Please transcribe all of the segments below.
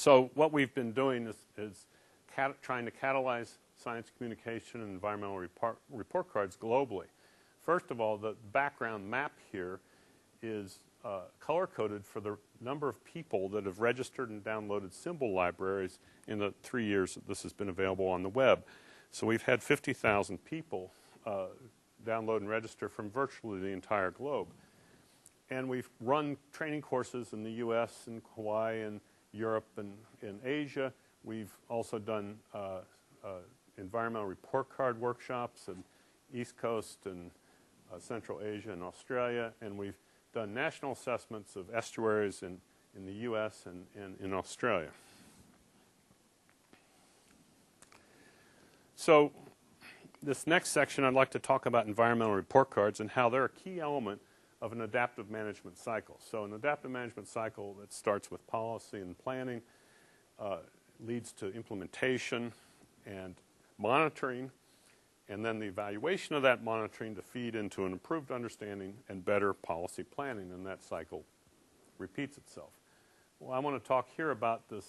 So what we've been doing is trying to catalyze science communication and environmental report cards globally. First of all, the background map here is color-coded for the number of people that have registered and downloaded symbol libraries in the 3 years that this has been available on the web. So we've had 50,000 people download and register from virtually the entire globe. And we've run training courses in the US and Hawaii and Europe and in Asia. We've also done environmental report card workshops in East Coast and Central Asia and Australia, and we've done national assessments of estuaries in the US and in Australia. So this next section, I'd like to talk about environmental report cards and how they're a key element of an adaptive management cycle. So an adaptive management cycle that starts with policy and planning leads to implementation and monitoring, and then the evaluation of that monitoring to feed into an improved understanding and better policy planning, and that cycle repeats itself. Well, I want to talk here about this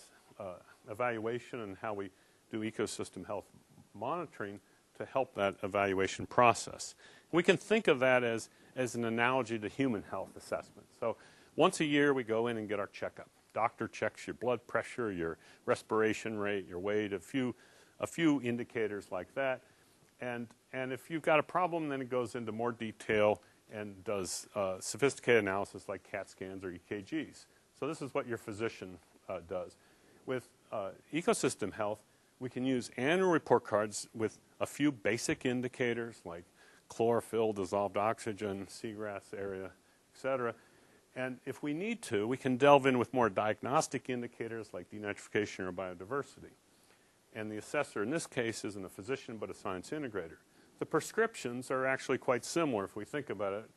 evaluation and how we do ecosystem health monitoring to help that evaluation process. We can think of that as an analogy to human health assessment. So once a year we go in and get our checkup. Doctor checks your blood pressure, your respiration rate, your weight, a few indicators like that. And if you've got a problem, then it goes into more detail and does sophisticated analysis like CAT scans or EKGs. So this is what your physician does. With ecosystem health, we can use annual report cards with a few basic indicators like chlorophyll, dissolved oxygen, seagrass area, et cetera. And if we need to, we can delve in with more diagnostic indicators like denitrification or biodiversity. And the assessor in this case isn't a physician but a science integrator. The prescriptions are actually quite similar if we think about it.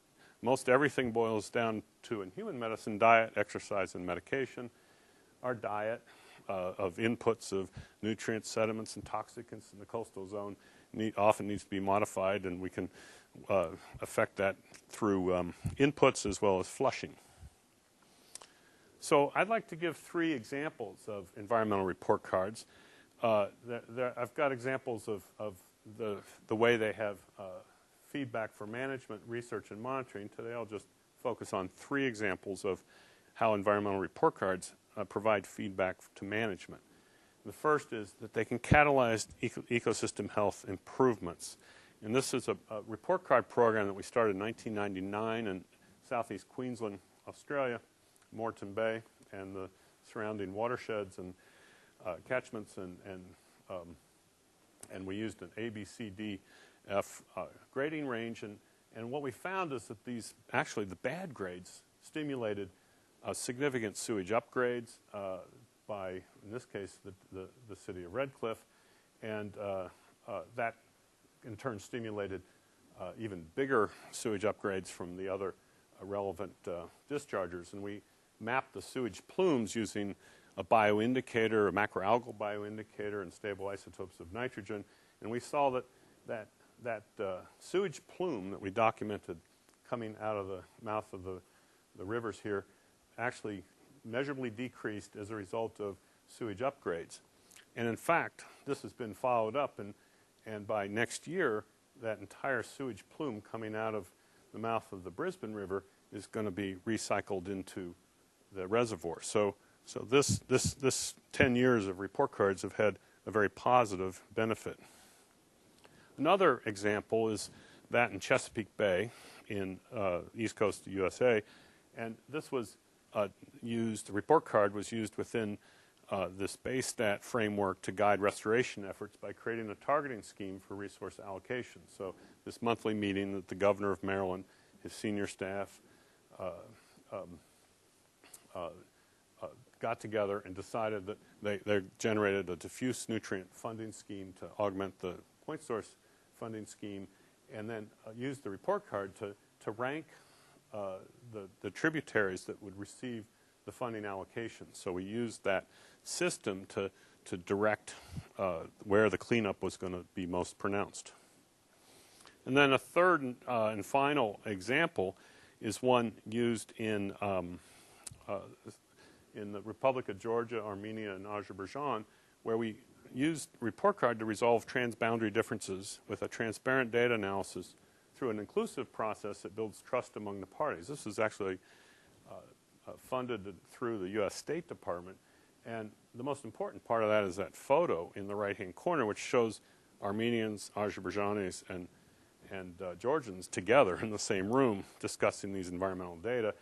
Most everything boils down to, in human medicine, diet, exercise, and medication. Our diet of inputs of nutrients, sediments, and toxicants in the coastal zone often needs to be modified, and we can affect that through inputs as well as flushing. So I'd like to give 3 examples of environmental report cards. I've got examples of the way they have feedback for management, research, and monitoring. Today I'll just focus on 3 examples of how environmental report cards provide feedback to management. The first is that they can catalyze ecosystem health improvements. And this is a report card program that we started in 1999 in southeast Queensland, Australia, Moreton Bay, and the surrounding watersheds and catchments, and we used an A, B, C, D, F grading range. And what we found is that actually the bad grades stimulated significant sewage upgrades by, in this case, the city of Redcliffe, and that in turn stimulated even bigger sewage upgrades from the other relevant dischargers. And we mapped the sewage plumes using a bioindicator, a macroalgal bioindicator, and stable isotopes of nitrogen. And we saw that sewage plume that we documented coming out of the mouth of the rivers here actually measurably decreased as a result of sewage upgrades. And in fact, this has been followed up, and by next year, that entire sewage plume coming out of the mouth of the Brisbane River is going to be recycled into the reservoir. So this 10 years of report cards have had a very positive benefit. Another example is that in Chesapeake Bay in East Coast of the USA, and this was the report card was used within this BayStat framework to guide restoration efforts by creating a targeting scheme for resource allocation. So this monthly meeting that the governor of Maryland, his senior staff, got together and decided that they generated a diffuse nutrient funding scheme to augment the point source funding scheme, and then used the report card to rank the tributaries that would receive the funding allocation. So we used that system to direct where the cleanup was going to be most pronounced. And then a third and final example is one used in in the Republic of Georgia, Armenia, and Azerbaijan, where we used report card to resolve transboundary differences with a transparent data analysis through an inclusive process that builds trust among the parties. This is actually funded through the U.S. State Department. And the most important part of that is that photo in the right-hand corner, which shows Armenians, Azerbaijanis, and Georgians together in the same room discussing these environmental data.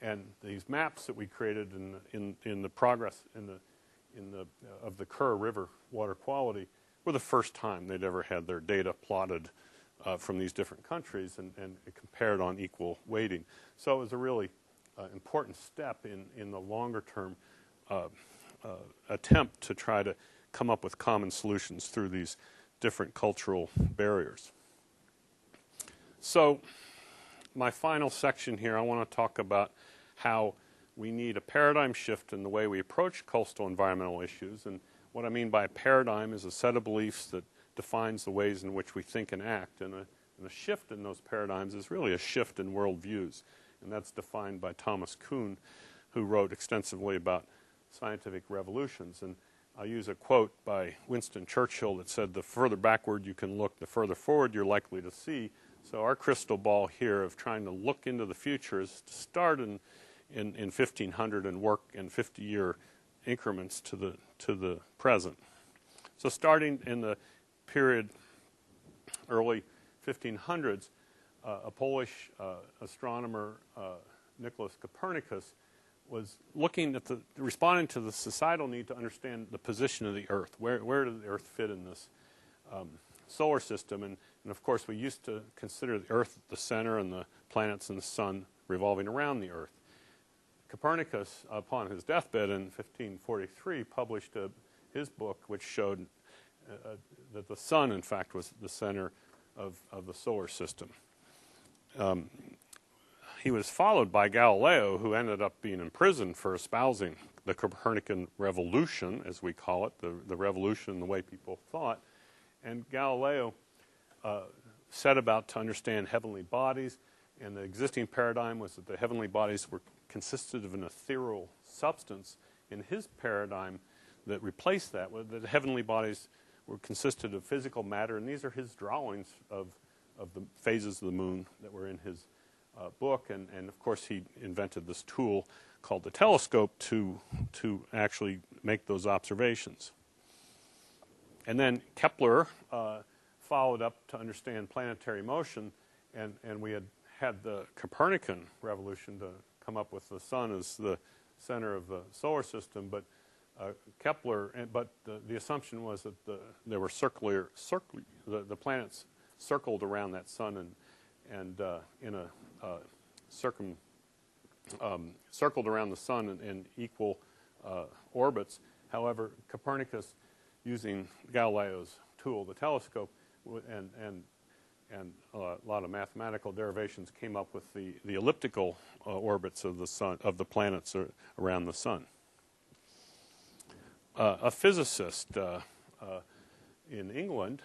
And these maps that we created in the progress of the Kura River water quality were the first time they'd ever had their data plotted from these different countries and compared on equal weighting. So it was a really important step in the longer term attempt to try to come up with common solutions through these different cultural barriers. So my final section here, I want to talk about how we need a paradigm shift in the way we approach coastal environmental issues. And what I mean by a paradigm is a set of beliefs that defines the ways in which we think and act. And a shift in those paradigms is really a shift in worldviews. And that's defined by Thomas Kuhn, who wrote extensively about scientific revolutions. And I'll use a quote by Winston Churchill that said, "The further backward you can look, the further forward you're likely to see." So our crystal ball here of trying to look into the future is to start in 1500 and work in 50-year increments to the present. So starting in the period early 1500s, a Polish astronomer, Nicolaus Copernicus, was looking at responding to the societal need to understand the position of the Earth. Where did the Earth fit in this solar system? And of course, we used to consider the Earth at the center and the planets and the sun revolving around the Earth. Copernicus, upon his deathbed in 1543, published his book, which showed that the sun, in fact, was the center of the solar system. He was followed by Galileo, who ended up being imprisoned for espousing the Copernican revolution, as we call it, the revolution in the way people thought. And Galileo set about to understand heavenly bodies, and the existing paradigm was that the heavenly bodies consisted of an ethereal substance. In his paradigm that replaced that, the heavenly bodies consisted of physical matter, and these are his drawings of the phases of the moon that were in his book, and of course he invented this tool called the telescope to actually make those observations. And then Kepler followed up to understand planetary motion, and we had the Copernican revolution to come up with the sun as the center of the solar system, but the assumption was that there were the planets circled around that sun and in a circled around the sun in equal orbits. However, Copernicus, using Galileo's tool, the telescope, and a lot of mathematical derivations, came up with the elliptical orbits of the sun, of the planets around the sun. A physicist in England,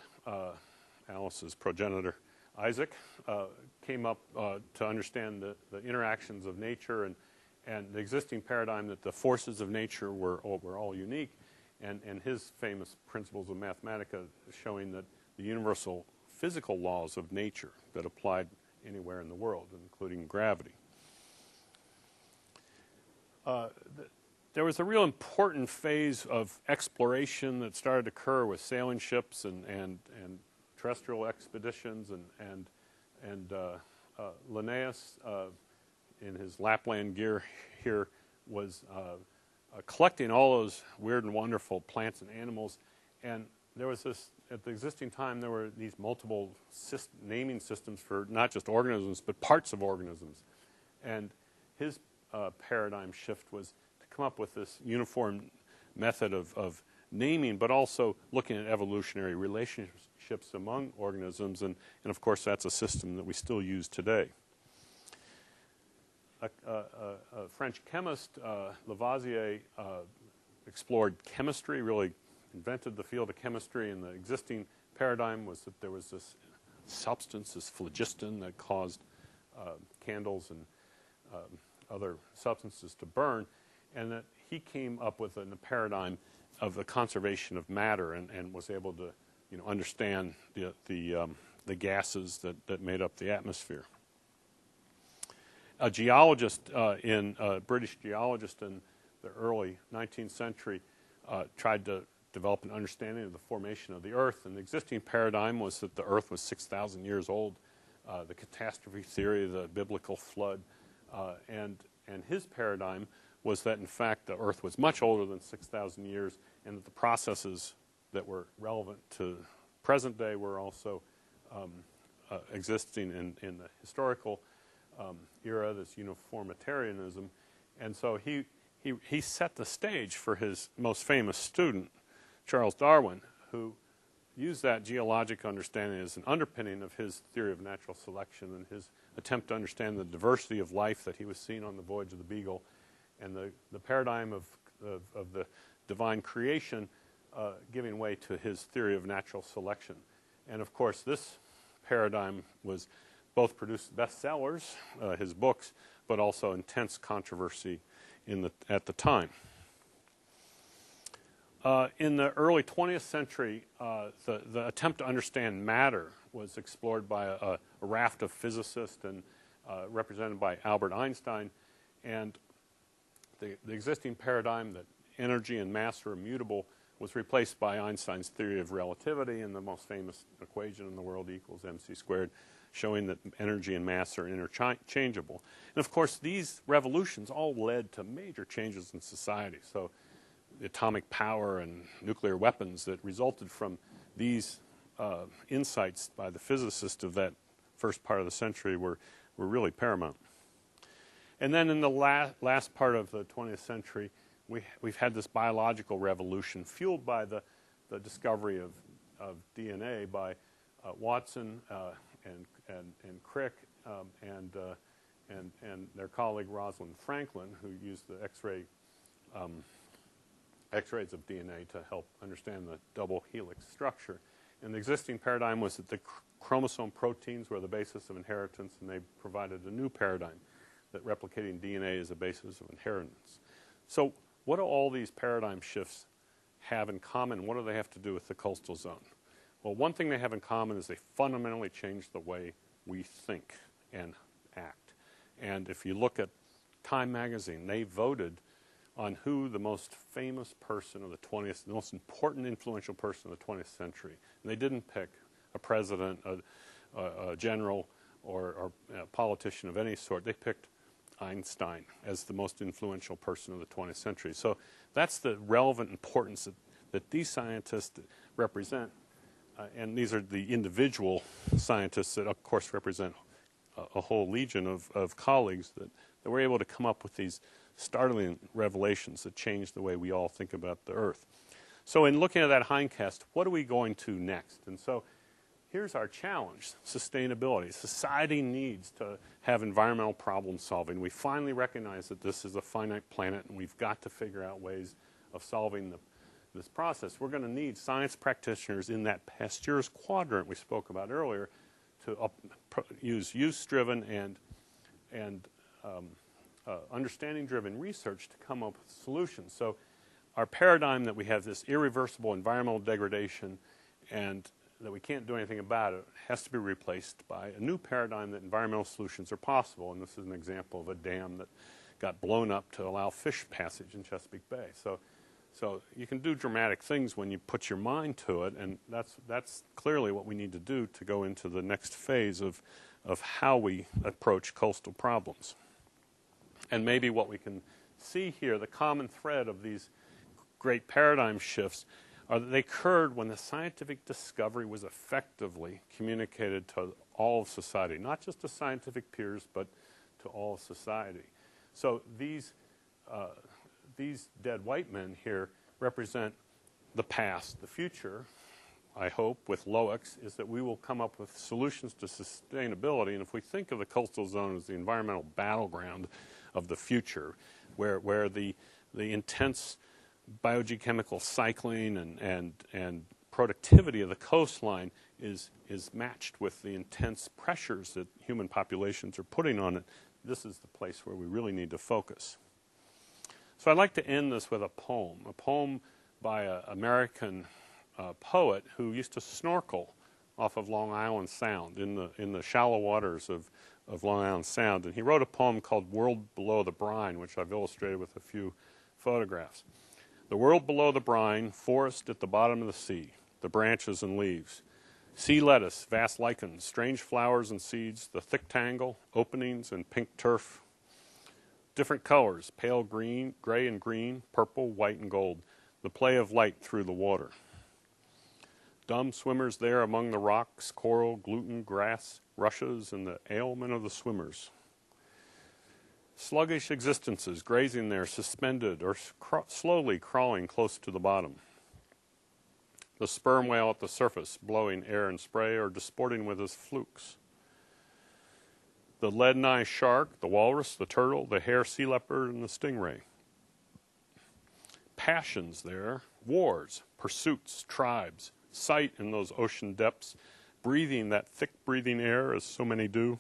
Alice's progenitor Isaac, came up to understand the interactions of nature and the existing paradigm that the forces of nature were all unique, and his famous principles of Mathematica showing that the universal physical laws of nature that applied anywhere in the world, including gravity. There was a real important phase of exploration that started to occur with sailing ships and terrestrial expeditions, and Linnaeus, in his Lapland gear here, was collecting all those weird and wonderful plants and animals. And there was this, at the existing time, there were these multiple naming systems for not just organisms, but parts of organisms. And his paradigm shift was to come up with this uniform method of naming, but also looking at evolutionary relationships among organisms, and of course that's a system that we still use today. A French chemist, Lavoisier, explored chemistry, really invented the field of chemistry, and the existing paradigm was that there was this substance, this phlogiston, that caused candles and other substances to burn, and that he came up with a paradigm of the conservation of matter and was able to, understand the gases that made up the atmosphere. A geologist, British geologist in the early 19th century, tried to develop an understanding of the formation of the Earth. And the existing paradigm was that the Earth was 6,000 years old, the catastrophe theory, the biblical flood. And his paradigm was that, in fact, the Earth was much older than 6,000 years, and that the processes that were relevant to present day were also existing in the historical era, this uniformitarianism. And so he set the stage for his most famous student, Charles Darwin, who used that geologic understanding as an underpinning of his theory of natural selection and his attempt to understand the diversity of life that he was seeing on the voyage of the Beagle, and the paradigm of the divine creation giving way to his theory of natural selection. And of course, this paradigm was both produced bestsellers, his books, but also intense controversy at the time. In the early 20th century, the attempt to understand matter was explored by a raft of physicists and represented by Albert Einstein. And the existing paradigm that energy and mass are immutable was replaced by Einstein's theory of relativity, and the most famous equation in the world, E equals mc squared, showing that energy and mass are interchangeable. And of course, these revolutions all led to major changes in society. So the atomic power and nuclear weapons that resulted from these insights by the physicists of that first part of the century were really paramount. And then in the last part of the 20th century, we've had this biological revolution fueled by the discovery of DNA by Watson and Crick and their colleague Rosalind Franklin, who used the X-rays of DNA to help understand the double helix structure. And the existing paradigm was that the chromosome proteins were the basis of inheritance, and they provided a new paradigm that replicating DNA is a basis of inheritance. So what do all these paradigm shifts have in common? What do they have to do with the coastal zone? Well, one thing they have in common is they fundamentally changed the way we think and act. And if you look at Time magazine, they voted on who the most famous person of the 20th, the most important influential person of the 20th century. And they didn't pick a president, a general, or a politician of any sort. They picked Einstein as the most influential person of the 20th century. So that's the relevant importance that these scientists represent. And these are the individual scientists that, of course, represent a whole legion of colleagues that were able to come up with these startling revelations that change the way we all think about the Earth. So in looking at that hindcast, what are we going to next? And so here's our challenge: sustainability. Society needs to have environmental problem solving. We finally recognize that this is a finite planet, and we've got to figure out ways of solving this process. We're going to need science practitioners in that Pasteur's quadrant we spoke about earlier to use use-driven and understanding-driven research to come up with solutions. So our paradigm that we have this irreversible environmental degradation and that we can't do anything about it has to be replaced by a new paradigm that environmental solutions are possible. And this is an example of a dam that got blown up to allow fish passage in Chesapeake Bay. So you can do dramatic things when you put your mind to it, and that's clearly what we need to do to go into the next phase of how we approach coastal problems. And maybe what we can see here, the common thread of these great paradigm shifts, are that they occurred when the scientific discovery was effectively communicated to all of society, not just to scientific peers, but to all of society. So these dead white men here represent the past. The future, I hope, with Loicz, is that we will come up with solutions to sustainability. And if we think of the coastal zone as the environmental battleground of the future, where the intense biogeochemical cycling and productivity of the coastline is matched with the intense pressures that human populations are putting on it, this is the place where we really need to focus. So I'd like to end this with a poem by an American poet who used to snorkel off of Long Island Sound, in the shallow waters of Long Island Sound. And he wrote a poem called World Below the Brine, which I've illustrated with a few photographs. The world below the brine, forest at the bottom of the sea, the branches and leaves. Sea lettuce, vast lichens, strange flowers and seeds, the thick tangle, openings and pink turf. Different colors, pale green, gray and green, purple, white and gold. The play of light through the water. Dumb swimmers there among the rocks, coral, gluten, grass, rushes, and the ailment of the swimmers. Sluggish existences grazing there, suspended or slowly crawling close to the bottom. The sperm whale at the surface, blowing air and spray, or disporting with his flukes. The leaden-eye shark, the walrus, the turtle, the hare sea leopard, and the stingray. Passions there, wars, pursuits, tribes, sight in those ocean depths, breathing that thick breathing air as so many do.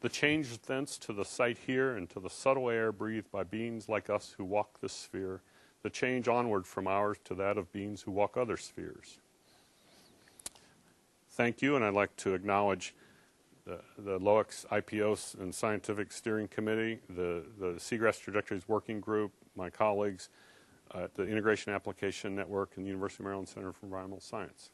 The change thence to the sight here and to the subtle air breathed by beings like us who walk this sphere, the change onward from ours to that of beings who walk other spheres. Thank you, and I'd like to acknowledge the Loicz IPO and Scientific Steering Committee, the Seagrass Trajectories Working Group, my colleagues at the Integration Application Network and the University of Maryland Center for Environmental Science.